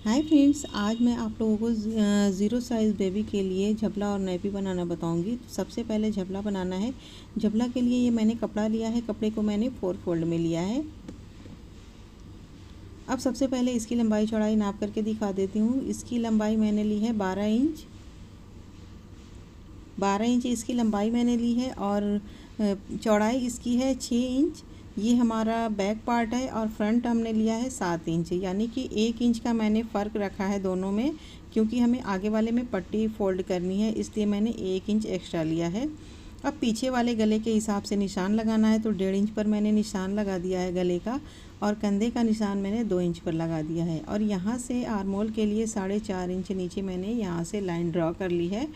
Hi friends, आज मैं आप लोगों को ज़ीरो साइज़ बेबी के लिए झबला और नैपी बनाना बताऊंगी। तो सबसे पहले झबला बनाना है। झबला के लिए ये मैंने कपड़ा लिया है। कपड़े को मैंने 4 फोल्ड में लिया है। अब सबसे पहले इसकी लंबाई चौड़ाई नाप करके दिखा देती हूँ। इसकी लंबाई मैंने ली है 12 इंच। 12 इंच इसकी लंबाई मैंने ली है और चौड़ाई इसकी है 6 इंच। ये हमारा बैक पार्ट है और फ्रंट हमने लिया है 7 इंच, यानी कि 1 इंच का मैंने फ़र्क रखा है दोनों में, क्योंकि हमें आगे वाले में पट्टी फोल्ड करनी है, इसलिए मैंने 1 इंच एक्स्ट्रा लिया है। अब पीछे वाले गले के हिसाब से निशान लगाना है, तो 1.5 इंच पर मैंने निशान लगा दिया है गले का, और कंधे का निशान मैंने 2 इंच पर लगा दिया है। और यहाँ से आर्मोल के लिए 4.5 इंच नीचे मैंने यहाँ से लाइन ड्रॉ कर ली है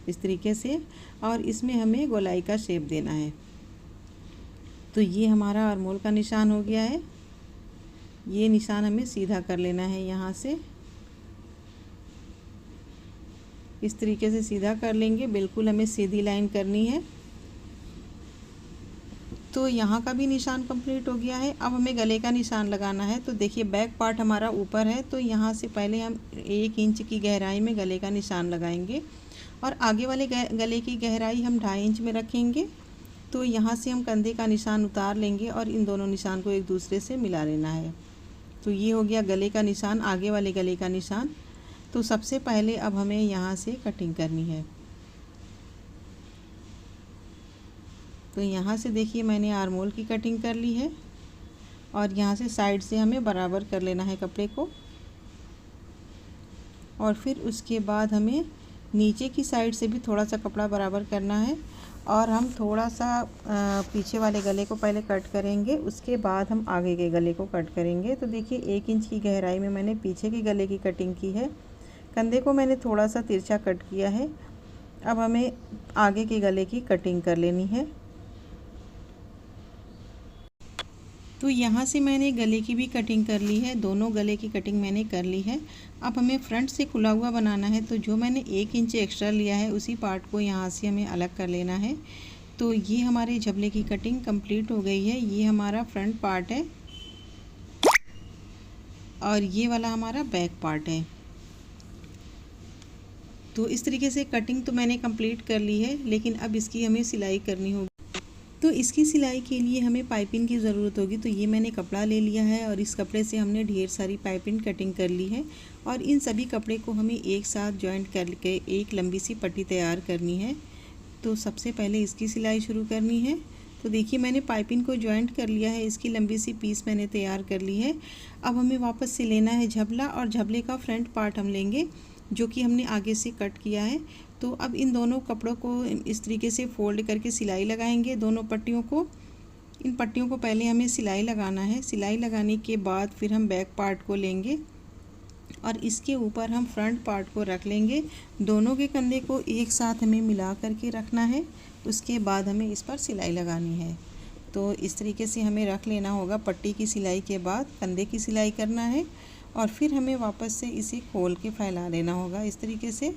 इस तरीके से, और इसमें हमें गोलाई का शेप देना है। तो ये हमारा आर्मोल का निशान हो गया है। ये निशान हमें सीधा कर लेना है, यहाँ से इस तरीके से सीधा कर लेंगे। बिल्कुल हमें सीधी लाइन करनी है। तो यहाँ का भी निशान कंप्लीट हो गया है। अब हमें गले का निशान लगाना है। तो देखिए, बैक पार्ट हमारा ऊपर है, तो यहाँ से पहले हम 1 इंच की गहराई में गले का निशान लगाएंगे, और आगे वाले गले की गहराई हम 2.5 इंच में रखेंगे। तो यहाँ से हम कंधे का निशान उतार लेंगे और इन दोनों निशान को एक दूसरे से मिला लेना है। तो ये हो गया गले का निशान, आगे वाले गले का निशान। तो सबसे पहले अब हमें यहाँ से कटिंग करनी है। तो यहाँ से देखिए, मैंने आर्मोल की कटिंग कर ली है, और यहाँ से साइड से हमें बराबर कर लेना है कपड़े को। और फिर उसके बाद हमें नीचे की साइड से भी थोड़ा सा कपड़ा बराबर करना है, और हम थोड़ा सा पीछे वाले गले को पहले कट करेंगे, उसके बाद हम आगे के गले को कट करेंगे। तो देखिए, 1 इंच की गहराई में मैंने पीछे के गले की कटिंग की है। कंधे को मैंने थोड़ा सा तिरछा कट किया है। अब हमें आगे के गले की कटिंग कर लेनी है। तो यहाँ से मैंने गले की भी कटिंग कर ली है। दोनों गले की कटिंग मैंने कर ली है। अब हमें फ्रंट से खुला हुआ बनाना है। तो जो मैंने 1 इंच एक्स्ट्रा लिया है, उसी पार्ट को यहाँ से हमें अलग कर लेना है। तो ये हमारे झबले की कटिंग कंप्लीट हो गई है। ये हमारा फ्रंट पार्ट है और ये वाला हमारा बैक पार्ट है। तो इस तरीके से कटिंग तो मैंने कंप्लीट कर ली है, लेकिन अब इसकी हमें सिलाई करनी होगी। तो इसकी सिलाई के लिए हमें पाइपिंग की ज़रूरत होगी। तो ये मैंने कपड़ा ले लिया है, और इस कपड़े से हमने ढेर सारी पाइपिंग कटिंग कर ली है, और इन सभी कपड़े को हमें एक साथ जॉइंट करके एक लंबी सी पट्टी तैयार करनी है। तो सबसे पहले इसकी सिलाई शुरू करनी है। तो देखिए, मैंने पाइपिंग को जॉइंट कर लिया है, इसकी लंबी सी पीस मैंने तैयार कर ली है। अब हमें वापस से लेना है झबला, और झबले का फ्रंट पार्ट हम लेंगे, जो कि हमने आगे से कट किया है। तो अब इन दोनों कपड़ों को इस तरीके से फोल्ड करके सिलाई लगाएंगे, दोनों पट्टियों को। इन पट्टियों को पहले हमें सिलाई लगाना है। सिलाई लगाने के बाद फिर हम बैक पार्ट को लेंगे, और इसके ऊपर हम फ्रंट पार्ट को रख लेंगे। दोनों के कंधे को एक साथ हमें मिला करके रखना है। उसके बाद हमें इस पर सिलाई लगानी है। तो इस तरीके से हमें रख लेना होगा। पट्टी की सिलाई के बाद कंधे की सिलाई करना है, और फिर हमें वापस से इसे खोल के फैला लेना होगा इस तरीके से।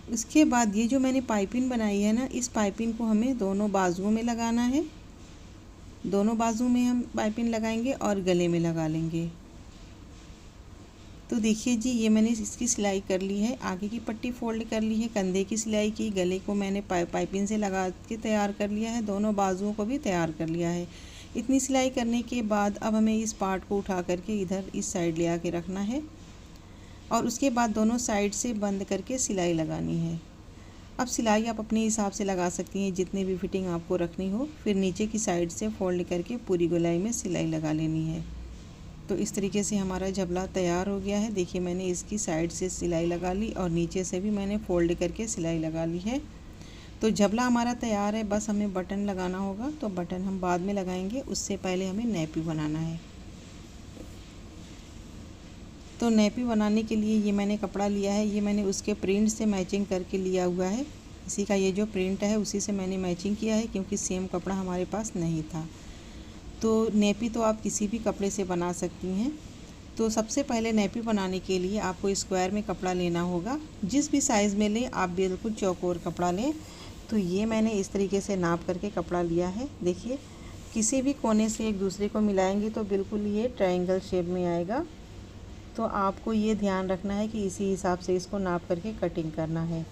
उसके बाद ये जो मैंने पाइपिंग बनाई है ना, इस पाइपिंग को हमें दोनों बाजुओं में लगाना है। दोनों बाजुओं में हम पाइपिंग लगाएंगे और गले में लगा लेंगे। तो देखिए जी, ये मैंने इसकी सिलाई कर ली है। आगे की पट्टी फोल्ड कर ली है, कंधे की सिलाई की, गले को मैंने पाइपिंग से लगा के तैयार कर लिया है, दोनों बाजुओं को भी तैयार कर लिया है। इतनी सिलाई करने के बाद अब हमें इस पार्ट को उठा करके इधर इस साइड ले आके रखना है, और उसके बाद दोनों साइड से बंद करके सिलाई लगानी है। अब सिलाई आप अपने हिसाब से लगा सकती हैं, जितनी भी फिटिंग आपको रखनी हो। फिर नीचे की साइड से फोल्ड करके पूरी गोलाई में सिलाई लगा लेनी है। तो इस तरीके से हमारा झबला तैयार हो गया है। देखिए, मैंने इसकी साइड से सिलाई लगा ली, और नीचे से भी मैंने फोल्ड करके सिलाई लगा ली है। तो झबला हमारा तैयार है। बस हमें बटन लगाना होगा। तो बटन हम बाद में लगाएंगे, उससे पहले हमें नैपी बनाना है। तो नैपी बनाने के लिए ये मैंने कपड़ा लिया है। ये मैंने उसके प्रिंट से मैचिंग करके लिया हुआ है। इसी का ये जो प्रिंट है, उसी से मैंने मैचिंग किया है, क्योंकि सेम कपड़ा हमारे पास नहीं था। तो नैपी तो आप किसी भी कपड़े से बना सकती हैं। तो सबसे पहले नैपी बनाने के लिए आपको स्क्वायर में कपड़ा लेना होगा। जिस भी साइज़ में लें आप, बिल्कुल चौकोर कपड़ा लें। तो ये मैंने इस तरीके से नाप करके कपड़ा लिया है। देखिए, किसी भी कोने से एक दूसरे को मिलाएंगे तो बिल्कुल ये ट्रायंगल शेप में आएगा। तो आपको ये ध्यान रखना है कि इसी हिसाब से इसको नाप करके कटिंग करना है।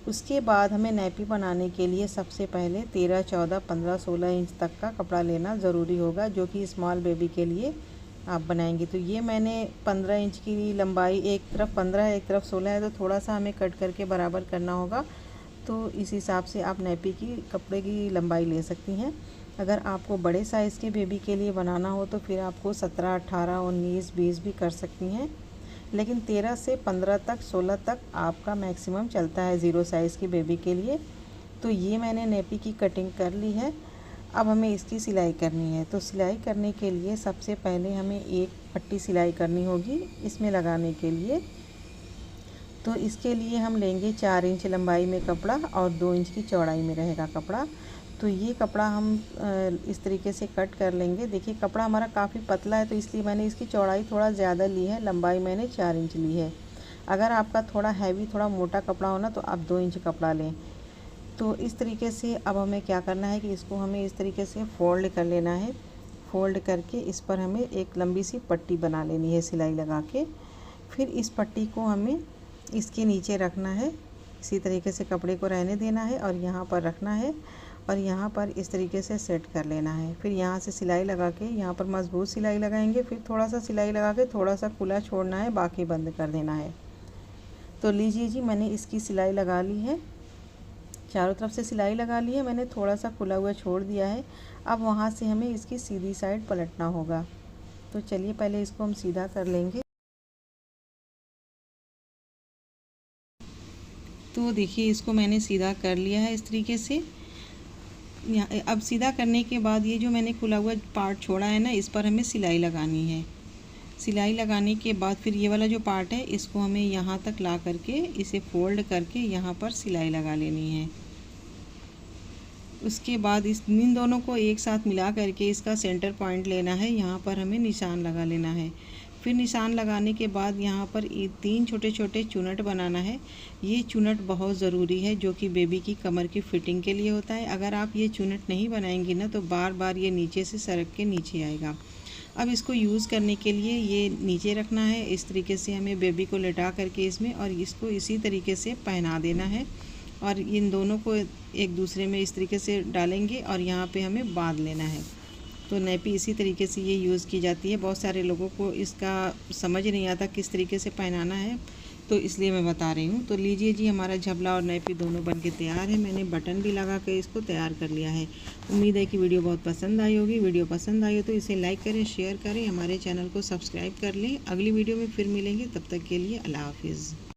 उसके बाद हमें नैपी बनाने के लिए सबसे पहले 13, 14, 15, 16 इंच तक का कपड़ा लेना ज़रूरी होगा, जो कि स्मॉल बेबी के लिए आप बनाएंगे। तो ये मैंने 15 इंच की लंबाई, एक तरफ 15 है एक तरफ 16 है, तो थोड़ा सा हमें कट करके बराबर करना होगा। तो इस हिसाब से आप नैपी की कपड़े की लंबाई ले सकती हैं। अगर आपको बड़े साइज़ के बेबी के लिए बनाना हो तो फिर आपको 17, 18, 19, 20 भी कर सकती हैं, लेकिन 13 से 15 तक 16 तक आपका मैक्सिमम चलता है ज़ीरो साइज़ की बेबी के लिए। तो ये मैंने नैपी की कटिंग कर ली है। अब हमें इसकी सिलाई करनी है। तो सिलाई करने के लिए सबसे पहले हमें एक पट्टी सिलाई करनी होगी इसमें लगाने के लिए। तो इसके लिए हम लेंगे 4 इंच लंबाई में कपड़ा और 2 इंच की चौड़ाई में रहेगा कपड़ा। तो ये कपड़ा हम इस तरीके से कट कर लेंगे। देखिए कपड़ा हमारा काफ़ी पतला है, तो इसलिए मैंने इसकी चौड़ाई थोड़ा ज़्यादा ली है, लंबाई मैंने 4 इंच ली है। अगर आपका थोड़ा हैवी, थोड़ा मोटा कपड़ा हो ना, तो आप 2 इंच कपड़ा लें। तो इस तरीके से अब हमें क्या करना है कि इसको हमें इस तरीके से फ़ोल्ड कर लेना है। फ़ोल्ड करके इस पर हमें एक लंबी सी पट्टी बना लेनी है सिलाई लगा के। फिर इस पट्टी को हमें इसके नीचे रखना है, इसी तरीके से कपड़े को रहने देना है और यहाँ पर रखना है और यहाँ पर इस तरीके से सेट कर लेना है। फिर यहाँ से सिलाई लगा के यहाँ पर मजबूत सिलाई लगाएंगे, फिर थोड़ा सा सिलाई लगा के थोड़ा सा खुला छोड़ना है, बाकी बंद कर देना है। तो लीजिए जी, मैंने इसकी सिलाई लगा ली है, चारों तरफ से सिलाई लगा ली है, मैंने थोड़ा सा खुला हुआ छोड़ दिया है। अब वहाँ से हमें इसकी सीधी साइड पलटना होगा। तो चलिए पहले इसको हम सीधा कर लेंगे। तो देखिए इसको मैंने सीधा कर लिया है इस तरीके से। अब सीधा करने के बाद ये जो मैंने खुला हुआ पार्ट छोड़ा है ना, इस पर हमें सिलाई लगानी है। सिलाई लगाने के बाद फिर ये वाला जो पार्ट है इसको हमें यहाँ तक ला करके इसे फोल्ड करके यहाँ पर सिलाई लगा लेनी है। उसके बाद इन दोनों को एक साथ मिला करके इसका सेंटर पॉइंट लेना है, यहाँ पर हमें निशान लगा लेना है। फिर निशान लगाने के बाद यहाँ पर 3 छोटे छोटे चुनट बनाना है। ये चुनट बहुत ज़रूरी है, जो कि बेबी की कमर की फिटिंग के लिए होता है। अगर आप ये चुनट नहीं बनाएंगी ना, तो बार बार ये नीचे से सरक के नीचे आएगा। अब इसको यूज़ करने के लिए ये नीचे रखना है, इस तरीके से हमें बेबी को लेटा करके इसमें, और इसको इसी तरीके से पहना देना है। और इन दोनों को एक दूसरे में इस तरीके से डालेंगे और यहाँ पे हमें बांध लेना है। तो नैपी इसी तरीके से ये यूज़ की जाती है। बहुत सारे लोगों को इसका समझ नहीं आता किस तरीके से पहनाना है, तो इसलिए मैं बता रही हूँ। तो लीजिए जी, हमारा झबला और नैपी दोनों बनके तैयार है। मैंने बटन भी लगा कर इसको तैयार कर लिया है। उम्मीद है कि वीडियो बहुत पसंद आई होगी। वीडियो पसंद आई हो तो इसे लाइक करें, शेयर करें, हमारे चैनल को सब्सक्राइब कर लें। अगली वीडियो में फिर मिलेंगे, तब तक के लिए अल्लाह हाफिज़।